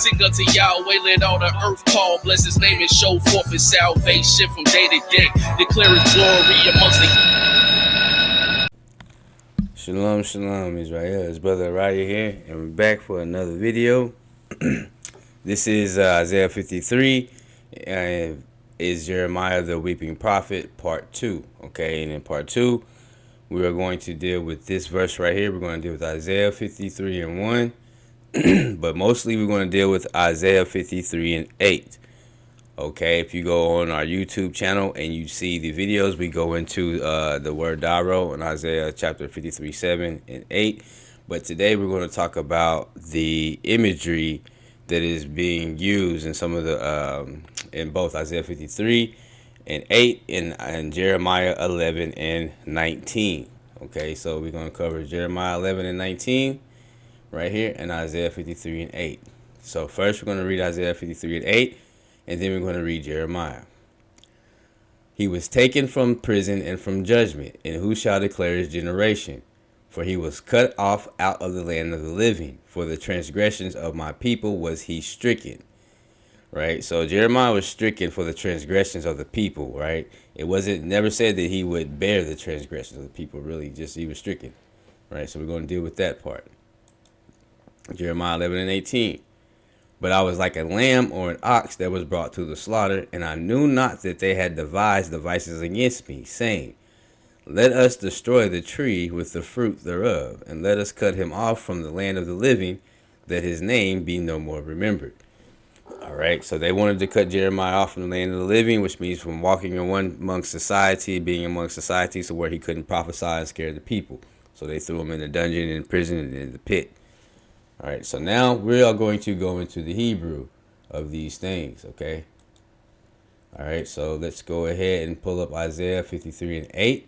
Sing unto Yahweh, let all the earth call. Bless his name and show forth his salvation from day to day. Declare his glory amongst the... Shalom, shalom, Israel. It's Brother Raya here, and we're back for another video. This is Isaiah 53, and is Jeremiah the Weeping Prophet, part 2. Okay, and in part 2, we are going to deal with this verse right here. We're going to deal with Isaiah 53 and 1, but mostly we're going to deal with Isaiah 53 and 8. Okay, if you go on our YouTube channel and you see the videos, we go into the word Daro in Isaiah chapter 53, 7 and 8. But today we're going to talk about the imagery that is being used in some of the, in both Isaiah 53 and 8 and Jeremiah 11 and 19. Okay, so we're going to cover Jeremiah 11 and 19 right here and Isaiah 53 and 8. So first we're going to read Isaiah 53 and 8. And then we're going to read Jeremiah. He was taken from prison and from judgment, and who shall declare his generation? For he was cut off out of the land of the living. For the transgressions of my people was he stricken. Right? So Jeremiah was stricken for the transgressions of the people, right? It wasn't never said that he would bear the transgressions of the people, really, just he was stricken. Right? So we're going to deal with that part. Jeremiah 11 and 18. But I was like a lamb or an ox that was brought to the slaughter, and I knew not that they had devised devices against me, saying, let us destroy the tree with the fruit thereof, and let us cut him off from the land of the living, that his name be no more remembered. All right, so they wanted to cut Jeremiah off from the land of the living, which means from walking amongst society, being amongst society, so where he couldn't prophesy and scare the people. So they threw him in the dungeon, in prison, and in the pit. All right, so now we are going to go into the Hebrew of these things, okay? All right, so let's go ahead and pull up Isaiah 53 and 8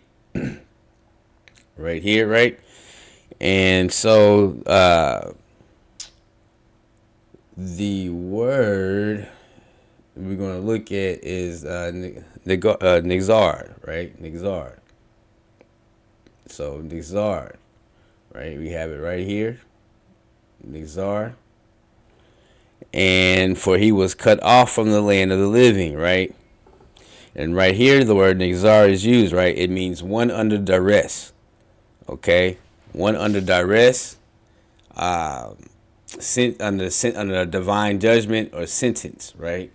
right here, right? And so the word we're going to look at is Nixar, right? Nixar. So Nixar, right? We have it right here. Nixar. And for he was cut off from the land of the living, right? And right here the word Nixar is used, right? It means one under duress. Okay? One under duress, sent under a divine judgment or sentence, right?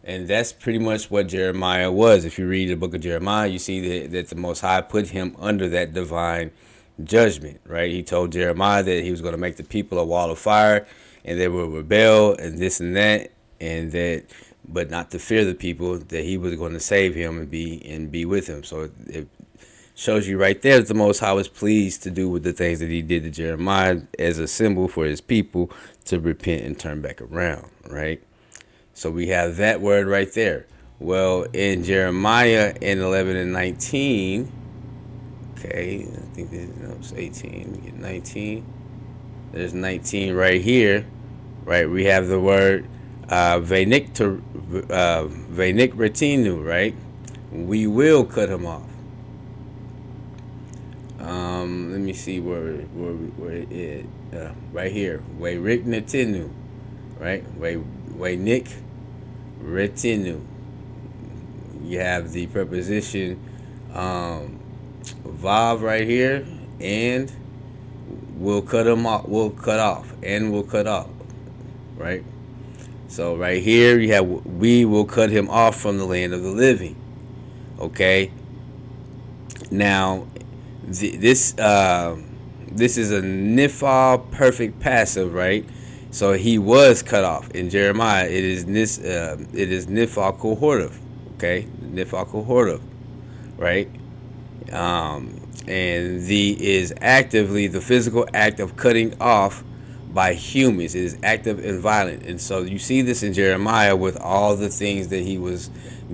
And that's pretty much what Jeremiah was. If you read the book of Jeremiah, you see that the Most High put him under that divine judgment, right? He told Jeremiah that he was going to make the people a wall of fire, and they will rebel, and this and that, but not to fear the people, that he was going to save him and be with him. So it shows you right there that the Most High was pleased to do with the things that he did to Jeremiah as a symbol for his people to repent and turn back around, right? So we have that word right there. Well, in Jeremiah in 11 and 19. Okay, I think it's 18. We get 19. There's 19 right here. Right, we have the word Venik retinu, right? We will cut him off. Let me see where it is. Right here. Venik retinu. Right? Venik retinu. You have the preposition Vav right here, and we'll cut him off. We'll cut off, and we'll cut off, right? So right here you have we will cut him off from the land of the living. Okay. Now, this is a nifal perfect passive, right? So he was cut off in Jeremiah. It is nifal kohortav. Okay, nifal kohortav, right? And the is actively the physical act of cutting off by humans. It is active and violent. And so you see this in Jeremiah with all the things that he was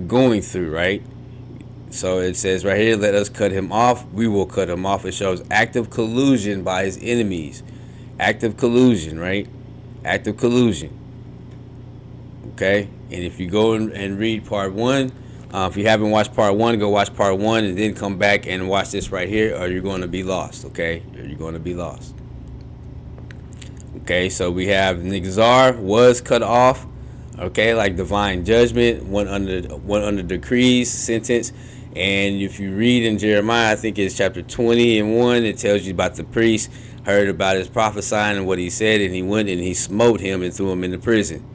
going through, right? So it says right here, let us cut him off. We will cut him off. It shows active collusion by his enemies. Active collusion, right? Active collusion. Okay? And if you go and read part 1, if you haven't watched part 1, go watch part 1 and then come back and watch this right here, or you're going to be lost, okay? Or you're going to be lost. Okay, so we have Nigzar was cut off. Okay, like divine judgment, one under decrees, sentence. And if you read in Jeremiah, I think it's chapter 20:1, it tells you about the priest heard about his prophesying and what he said, and he went and he smote him and threw him into prison.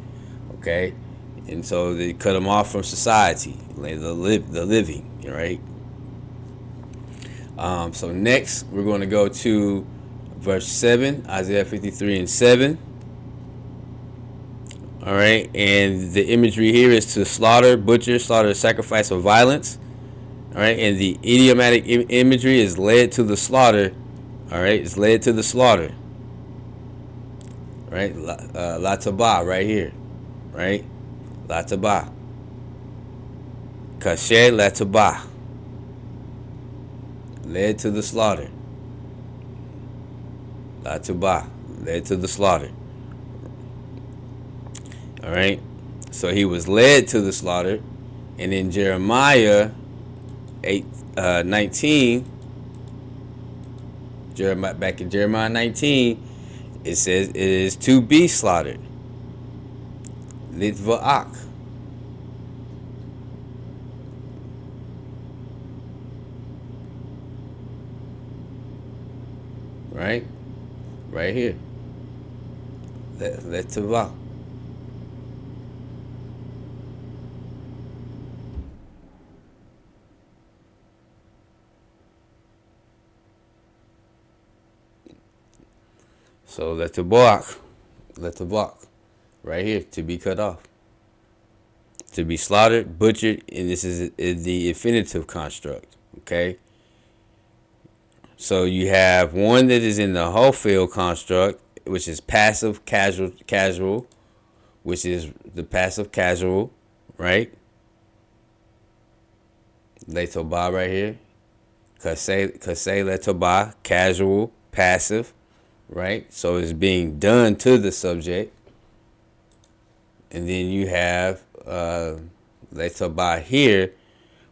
Okay, and so they cut him off from society, like the living, right? So next we're going to go to verse 7, Isaiah 53:7. All right, and the imagery here is to slaughter, butcher, slaughter, sacrifice of violence. All right, and the idiomatic imagery is led to the slaughter. All right, it's led to the slaughter. Right, la taba right here. Right, la taba. Kasher la taba. Led to the slaughter. La taba. Led to the slaughter. All right, so he was led to the slaughter, and in Jeremiah 8:19, back in Jeremiah 19, it says it is to be slaughtered. Litva'ak. Right? Right here. Litva'ak. So litva'ak. Right here, to be cut off. To be slaughtered, butchered, and this is the infinitive construct. Okay? So you have one that is in the whole field construct, which is passive, casual, which is the passive casual, right? Letobah right here. Kasei letobah, casual, passive, right? So it's being done to the subject. And then you have letobah here,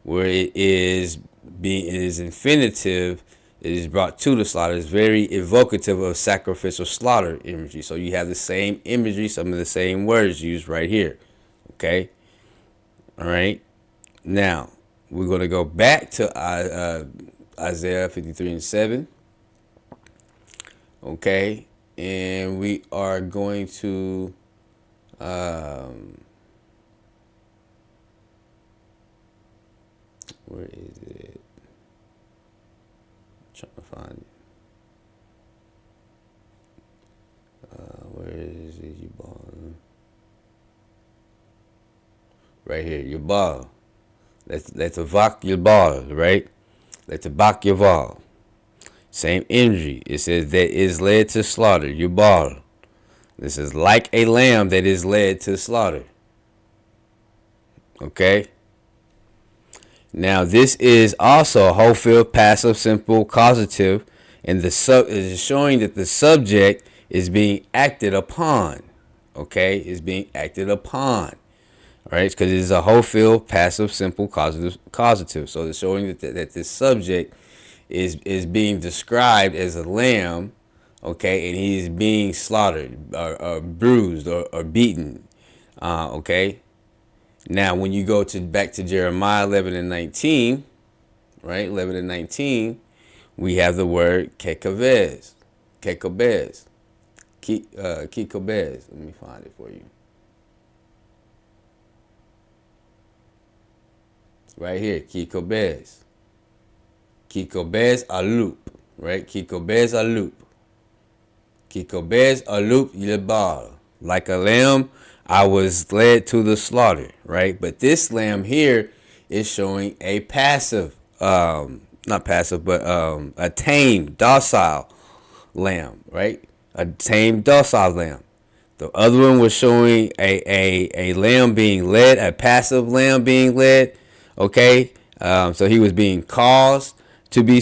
where it is infinitive. It is brought to the slaughter. It's very evocative of sacrificial slaughter imagery. So you have the same imagery, some of the same words used right here. Okay? All right? Now, we're going to go back to Isaiah 53:7. Okay? And we are going to... where is it? Trying to find it. Where is it? You ball. Right here, your ball. Let's vak your ball, right? Let's bak your ball. Same imagery. It says that is led to slaughter. Your ball. This is like a lamb that is led to slaughter. Okay. Now this is also whole field, passive, simple, causative, and the is showing that the subject is being acted upon. Okay, is being acted upon. All right, because it is a whole field, passive, simple, causative. So it's showing that this subject is being described as a lamb. Okay, and he's being slaughtered or bruised or beaten. Okay. Now, when you go back to Jeremiah 11:19, right? 11:19, we have the word kekabez. Kekabez. Kikabez. Let me find it for you. Right here, kikabez. Kikabez alup. Right? Kikabez alup. Kikabez alup yilbal. Like a lamb, I was led to the slaughter, right? But this lamb here is showing a passive, not passive, but a tame, docile lamb, right? A tame, docile lamb. The other one was showing a lamb being led, a passive lamb being led, okay? So he was being caused to be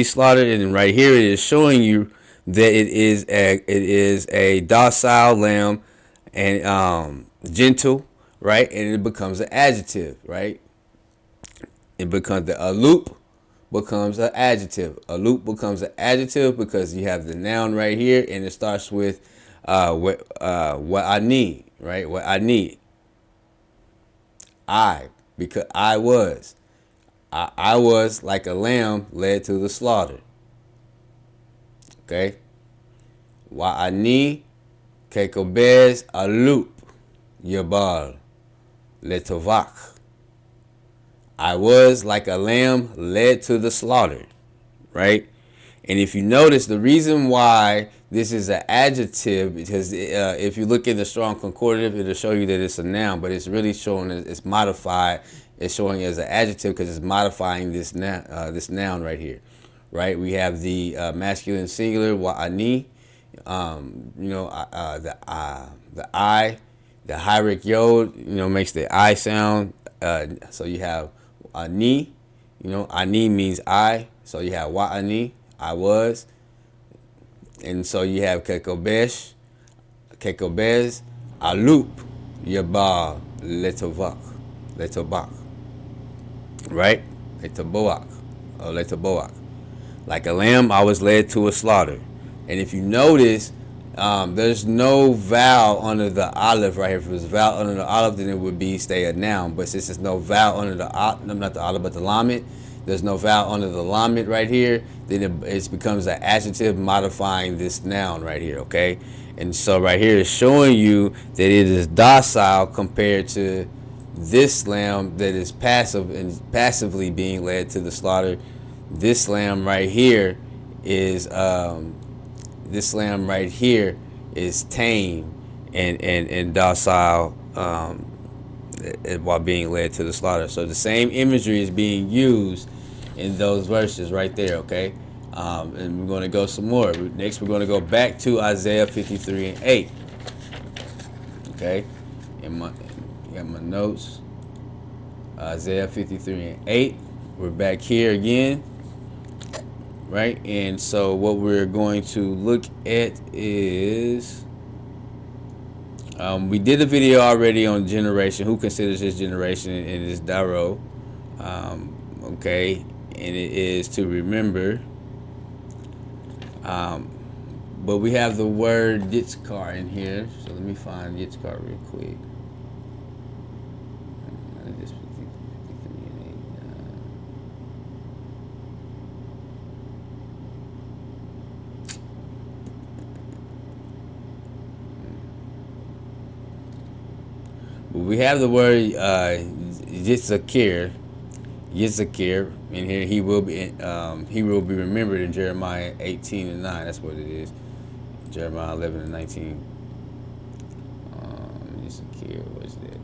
slaughtered, and right here it is showing you that it is a docile lamb and gentle, right? And it becomes an adjective, right? It becomes a loop becomes an adjective. A loop becomes an adjective because you have the noun right here, and it starts with What I need, right? What I need. Because I was like a lamb led to the slaughter. Okay. Wa'ani kekobez alup yabal letovak. I was like a lamb led to the slaughter, right? And if you notice, the reason why this is an adjective, because if you look in the Strong Concordative, it'll show you that it's a noun, but it's really showing it's modified. It's showing it as an adjective because it's modifying this noun right here, right? We have the masculine singular wa'ani, the I, the hierarch yod, makes the I sound. So you have ani, ani means I. So you have wa'ani, I was. And so you have kekobez, alup, yabal, letobak, right? Letoboak. Like a lamb, I was led to a slaughter. And if you notice, there's no vowel under the aleph right here. If it was a vowel under the aleph, then it would be stay a noun. But since there's no vowel under the not the aleph, but the lamed, there's no vowel under the lamed right here, then it becomes an adjective modifying this noun right here, okay? And so right here is showing you that it is docile compared to this lamb that is passive and passively being led to the slaughter. This lamb right here is tame and docile while being led to the slaughter. So the same imagery is being used in those verses right there, okay? And we're going to go some more. Next, we're going to go back to Isaiah 53 and 8. Okay? Got my notes. Isaiah 53 and 8. We're back here again. Right? And so what we're going to look at is... we did a video already on generation. Who considers his generation? And it's Daro. Okay? And it is to remember. But we have the word Yitzkar in here. So let me find Yitzkar real quick. We have the word Yitzakir in here. He will be remembered in Jeremiah 18 and 9. That's what it is. Jeremiah 11 and 19. Yitzakir, what's that?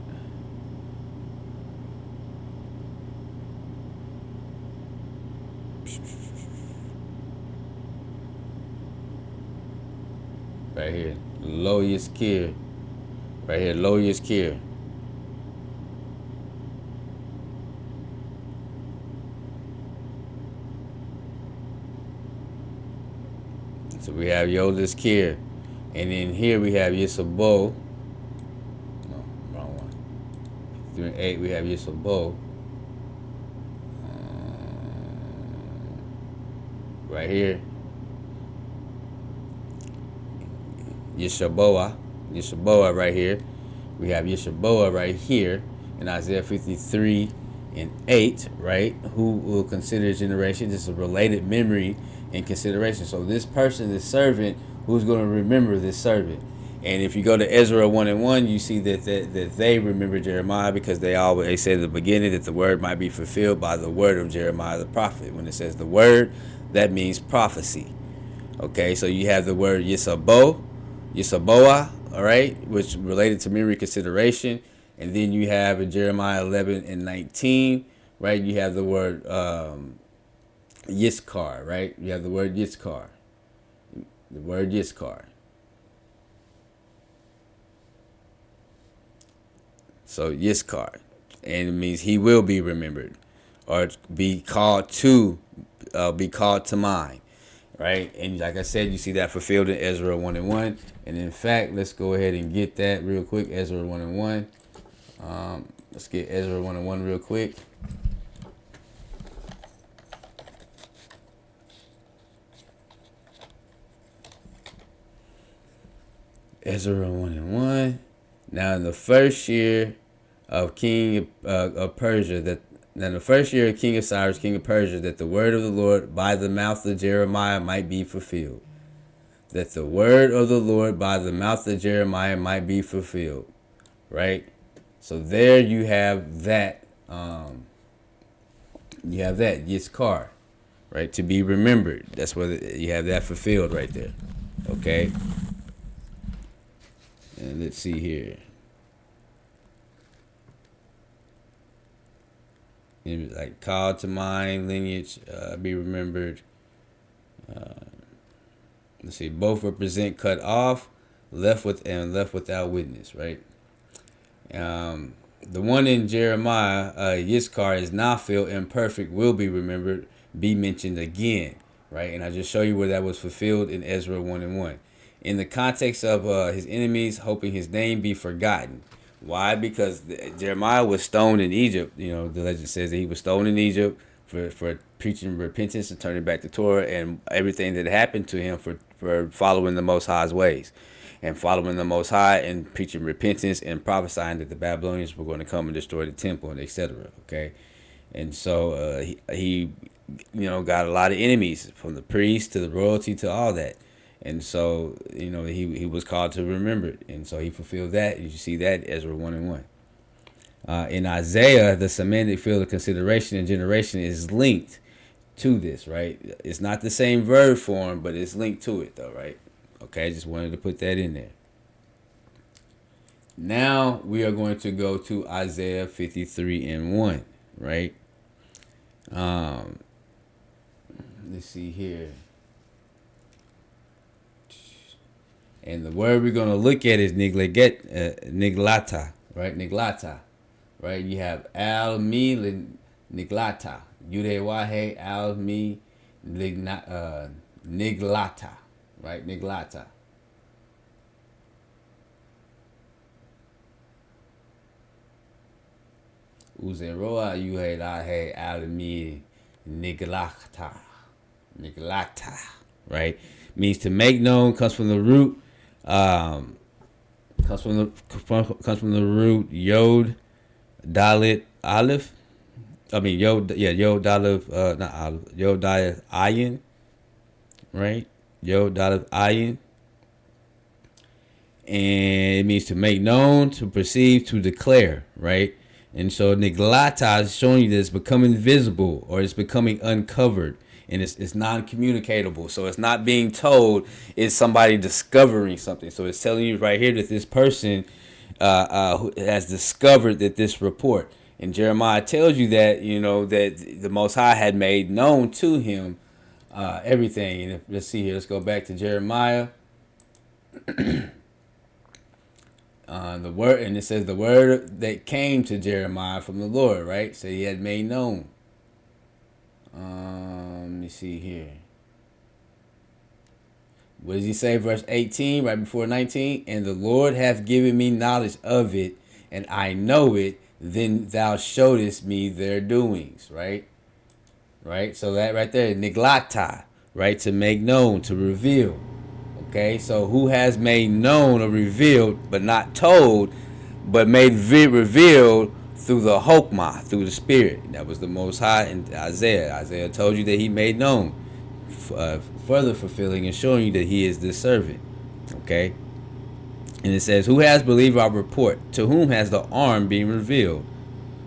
Right here, Lo Yitzkir. Right here, Lo Yitzkir. So we have Yoda's Kier. And then here we have Yisabo. No, wrong one. 3 and 8, we have Yisabo. Right here. Yeshaboah right here. We have Yeshaboah right here in Isaiah 53 and 8, right? Who will consider his generation? This is a related memory and consideration. So this person, this servant, who's going to remember this servant? And if you go to Ezra 1 and 1, you see that they remember Jeremiah because they say at the beginning that the word might be fulfilled by the word of Jeremiah the prophet. When it says the word, that means prophecy. Okay, so you have the word Yisaboah, all right, which related to memory consideration. And then you have in Jeremiah 11 and 19, right, you have the word Yiskar, right? You have the word Yiskar. The word Yiskar. So Yiskar. And it means he will be remembered or be called to mind. Right? And like I said, you see that fulfilled in Ezra 1 and 1. And in fact, let's go ahead and get that real quick. Ezra 1 and 1. Let's get Ezra 1 and 1 real quick. Ezra 1 and 1. Now in the first year of King of Persia, that now in the first year of King of Cyrus, King of Persia, that the word of the Lord by the mouth of Jeremiah might be fulfilled. That the word of the Lord by the mouth of Jeremiah might be fulfilled. Right? So there you have that. You have that Yitzkar, right? To be remembered. That's where you have that fulfilled right there. Okay? And let's see here. Like call to mind, lineage, be remembered. Let's see, both represent cut off, left without witness, right? The one in Jeremiah, Yitzkar is now feel imperfect, will be remembered, be mentioned again, right? And I just show you where that was fulfilled in Ezra 1 and 1. In the context of his enemies, hoping his name be forgotten. Why? Because Jeremiah was stoned in Egypt. You know, the legend says that he was stoned in Egypt for preaching repentance and turning back to Torah, and everything that happened to him for following the Most High's ways and following the Most High and preaching repentance and prophesying that the Babylonians were going to come and destroy the temple and etc. Okay, and so he got a lot of enemies, from the priests to the royalty to all that. And so, he was called to remember it. And so he fulfilled that. You see that Ezra 1 and 1. In Isaiah, the semantic field of consideration and generation is linked to this, right? It's not the same verb form, but it's linked to it, though, right? Okay, just wanted to put that in there. Now we are going to go to Isaiah 53 and 1, right? Let's see here. And the word we're going to look at is niglata, right? Niglata, right? You have al mi niglata, yude wahe al mi niglata, right? Niglata. Uzeroa yuhe lahe al mi niglata, right? Means to make known, comes from the root. Comes from the root yod dalit aleph. Yod dalet not aleph, yod dalet ayin, right? Yod dalet ayin, and it means to make known, to perceive, to declare, right? And so niglata is showing you that it's becoming visible or it's becoming uncovered. And it's non-communicatable. So it's not being told, it's somebody discovering something. So it's telling you right here that this person who has discovered that this report. And Jeremiah tells you that, that the Most High had made known to him everything. And let's see here. Let's go back to Jeremiah. The word, and it says the word that came to Jeremiah from the Lord, right? So he had made known. Let me see here. What does he say? Verse 18, right before 19. And the Lord hath given me knowledge of it, and I know it. Then thou showest me their doings, right? Right? So that right there, niglata, right? To make known, to reveal. Okay? So who has made known or revealed, but not told, but made revealed through the Hokmah, through the Spirit. That was the Most High in Isaiah. Isaiah told you that he made known, further fulfilling and showing you that he is this servant. Okay? And it says, who has believed our report? To whom has the arm been revealed?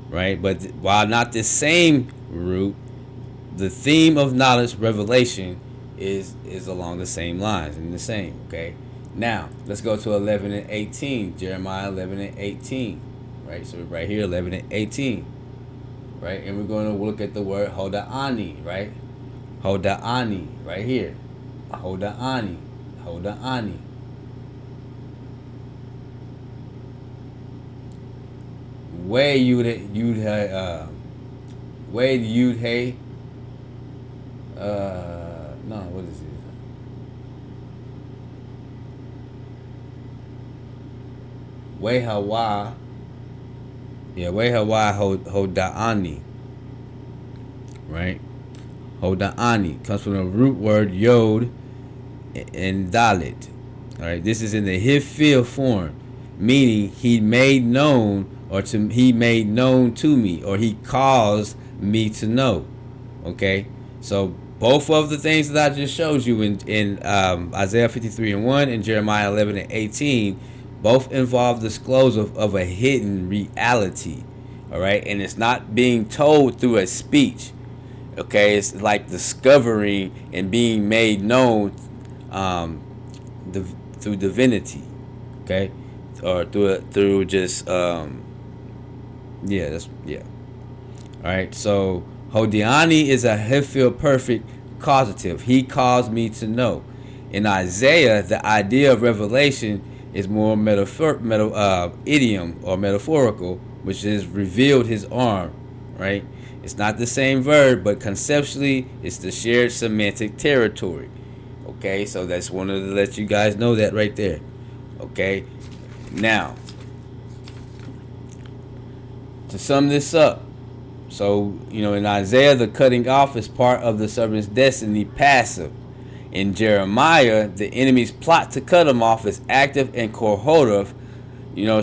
Right? But while not the same root, the theme of knowledge, revelation, is along the same lines and the same. Okay? Now, let's go to 11 and 18. Jeremiah 11 and 18. Right? So right here, 11 and 18. Right? And we're going to look at the word hoda'ani, right? Hoda'ani, right here. Hoda'ani. Hoda'ani. Way yud hey. No, what is it? Way hawa. Yeah, way hawa hoda'ani. Right? Hoda'ani comes from the root word yod and dalit. All right, this is in the Hifil form, meaning he made known he made known to me, or he caused me to know. Okay, so both of the things that I just showed you in Isaiah 53:1 and Jeremiah 11:18, both involve disclosure of a hidden reality. All right, and it's not being told through a speech. Okay, it's like discovering and being made known um, through divinity. Okay, or through just yeah, that's yeah. All right, so Hodiani is a Hefil perfect causative. He caused me to know. In Isaiah, the idea of revelation is more idiom or metaphorical, which is revealed his arm. Right, it's not the same verb, but conceptually, it's the shared semantic territory. Okay, so that's wanted to let you guys know that right there. Okay, now to sum this up, so in Isaiah, the cutting off is part of the servant's destiny, passive. In Jeremiah, the enemy's plot to cut him off is active and cohortive,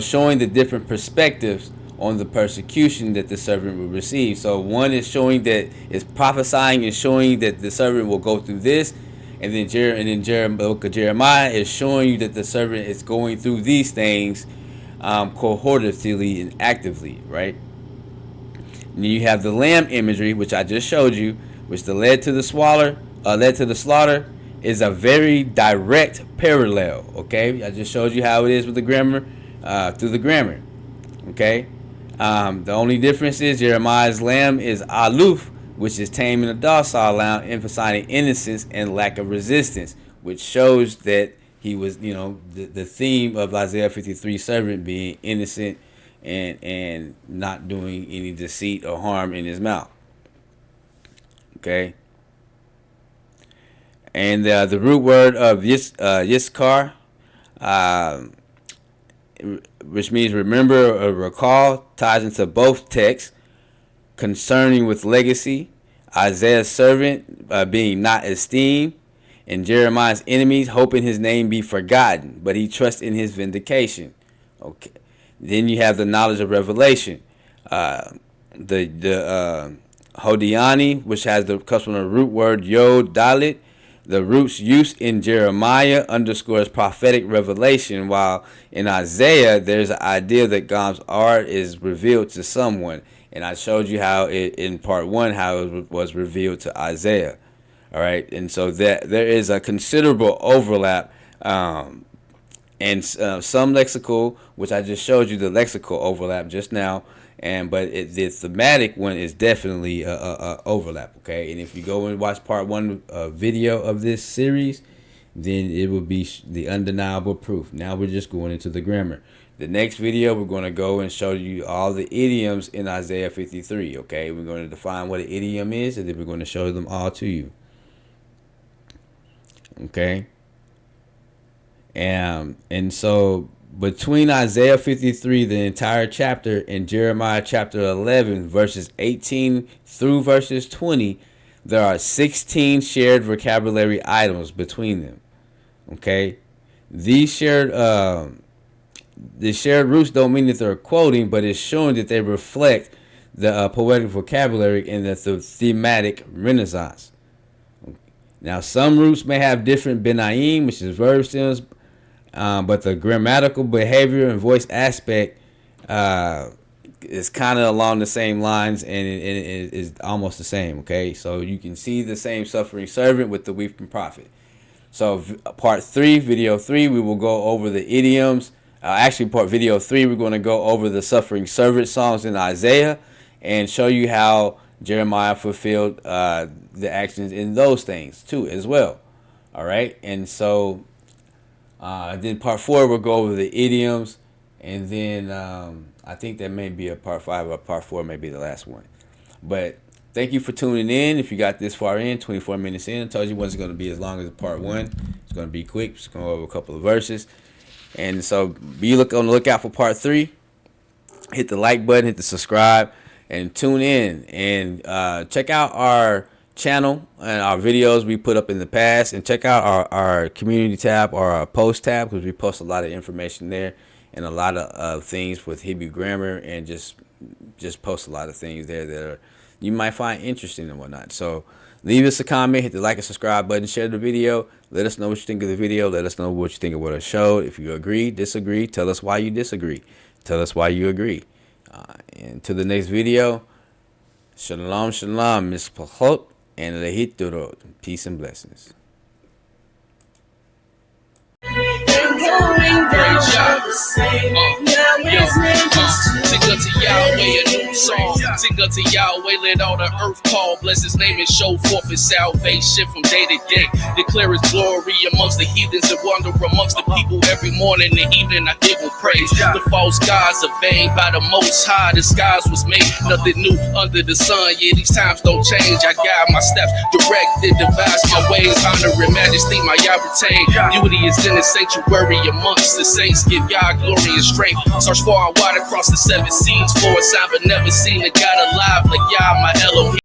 showing the different perspectives on the persecution that the servant will receive. So one is showing that it's prophesying and showing that the servant will go through this, and then Jeremiah is showing you that the servant is going through these things cohortively and actively, right? And you have the lamb imagery, which I just showed you, which led to the slaughter, is a very direct parallel. Okay, I just showed you how it is with the grammar, through the grammar. Okay, the only difference is Jeremiah's lamb is aloof, which is tame and a docile lamb, emphasizing innocence and lack of resistance, which shows that he was, the theme of Isaiah 53 servant being innocent and not doing any deceit or harm in his mouth. Okay. And the root word of Yiskar, which means remember or recall, ties into both texts concerning with legacy, Isaiah's servant being not esteemed, and Jeremiah's enemies hoping his name be forgotten, but he trusts in his vindication. Okay. Then you have the knowledge of revelation, the Hodiani, which has the customer root word Yod Dalit. The root's use in Jeremiah underscores prophetic revelation, while in Isaiah there's an idea that God's art is revealed to someone. And I showed you how in part 1 how it was revealed to Isaiah. All right, and so that there is a considerable overlap, and some lexical, which I just showed you the lexical overlap just now. But the thematic one is definitely overlap. Okay, and if you go and watch part 1 video of this series, then it will be the undeniable proof. Now we're just going into the grammar. The next video we're going to go and show you all the idioms in Isaiah 53. Okay, we're going to define what an idiom is, and then we're going to show them all to you. Okay, and so between Isaiah 53, the entire chapter, and Jeremiah chapter 11, verses 18 through verses 20, there are 16 shared vocabulary items between them. Okay, these shared roots don't mean that they're quoting, but it's showing that they reflect the poetic vocabulary and the thematic renaissance. Now, some roots may have different benaim, which is verb stems, but the grammatical behavior and voice aspect is kind of along the same lines, and it is almost the same. Okay, so you can see the same suffering servant with the weeping prophet. So part 3, video 3, we will go over the idioms. Video 3, we're going to go over the suffering servant songs in Isaiah and show you how Jeremiah fulfilled the actions in those things too as well. All right, and so then part 4 we'll go over the idioms, and then I think that may be a part 5, or part 4 may be the last one. But thank you for tuning in. If you got this far in, 24 minutes in, I told you it wasn't going to be as long as part 1. It's going to be quick. Just going over a couple of verses. And so be on the lookout for part 3. Hit the like button, hit the subscribe, and tune in. And check out our channel and our videos we put up in the past, and check out our community tab or our post tab, because we post a lot of information there and a lot of things with Hebrew grammar, and just post a lot of things there that you might find interesting and whatnot. So leave us a comment, hit the like and subscribe button, share the video, let us know what you think of the video, let us know what you think of what I showed. If you agree, disagree, tell us why you disagree, tell us why you agree. And to the next video, shalom shalom, mispachot and lehiturot. Peace and blessings. Sing unto Yahweh a new song. Sing unto Yahweh, let all the earth call. Bless his name and show forth his salvation from day to day. Declare his glory amongst the heathens and wonder amongst the people. Every morning and evening I give him praise. The false gods are vain by the Most High. The skies was made, nothing new under the sun. Yeah, these times don't change. I guide my steps, directed, devise my ways. Honor and majesty, my Yah retain. Beauty is in the sanctuary amongst the saints. Give Yah glory and strength. Search far and wide across the seven seas for a sign, but never seen a God alive like Yah, my Elohim.